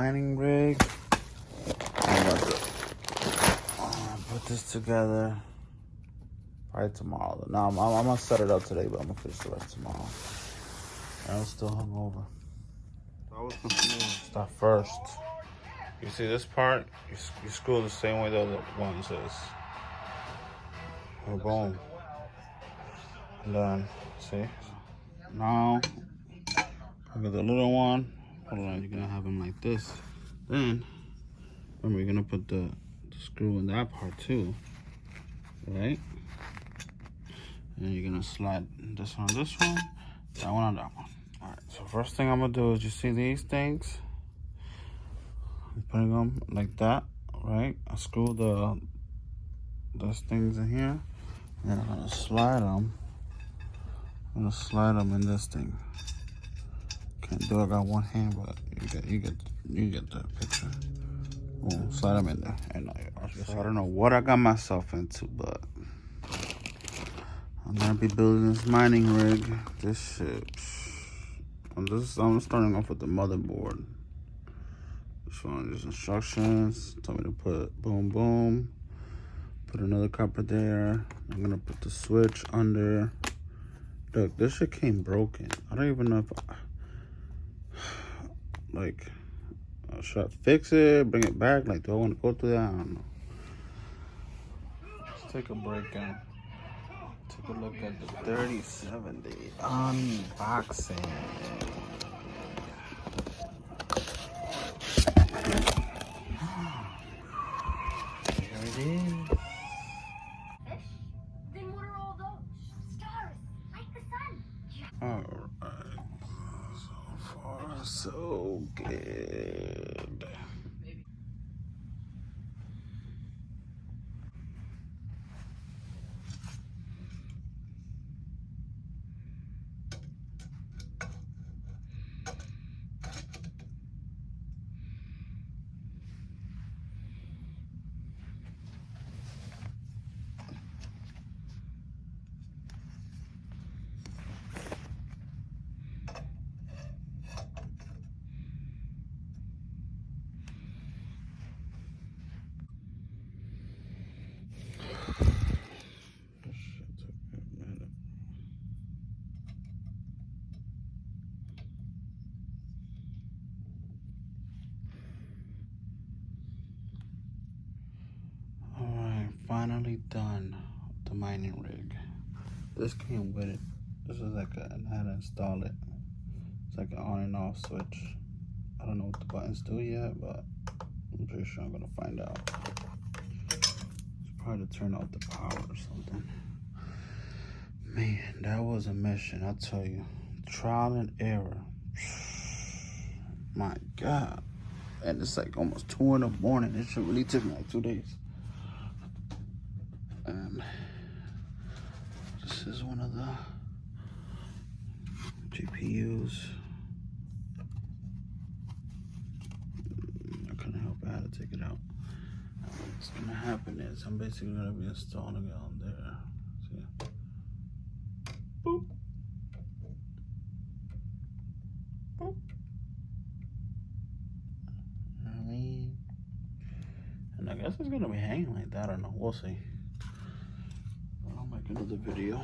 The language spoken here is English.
mining rig. I'm about to put this together. Probably tomorrow. No, I'm gonna set it up today, but I'm gonna finish the rest tomorrow. I'm still hungover. I was confused. Start first. You see this part? You screw the same way the other ones is. Boom. And then, see? Now, I got the little one. Hold on, you're gonna have him like this. Then, remember, you're gonna put the screw in that part too, right? And you're gonna slide this one, that one on that one. All right, so first thing I'm gonna do is, you see these things? I'm putting them like that, right? I screw those things in here, and I'm gonna slide them. I'm gonna slide them in this thing. Can't do it, I got one hand, but you get the picture. Boom, slide them in there. And so I don't know what I got myself into, but I'm gonna be building this mining rig. This shit. I'm starting off with the motherboard. Showing these instructions. Told me to put boom, boom. Put another copper there. I'm gonna put the switch under. Look, this shit came broken. I don't even know if should I fix it, bring it back? Like, do I want to go through that? I don't know. Let's take a break and take a look at the 3070 unboxing. Here it is. Fish? Then what are all those? Stars, like the sun. Alright. So far, so good. Alright, finally done with the mining rig. This came with it. This is like I had to install it. It's like an on and off switch. I don't know what the buttons do yet, but I'm pretty sure I'm gonna find out. It's probably to turn off the power or something. Man, that was a mission, I tell you. Trial and error. My God. And it's like almost 2 in the morning. It should really took me like 2 days. This is one of the GPUs. I couldn't help it, I had to take it out. What's gonna happen is I'm basically gonna be installing it on there. See? Boop. Boop. You know what I mean? And I guess it's gonna be hanging like that. I don't know. We'll see. I'll make another video.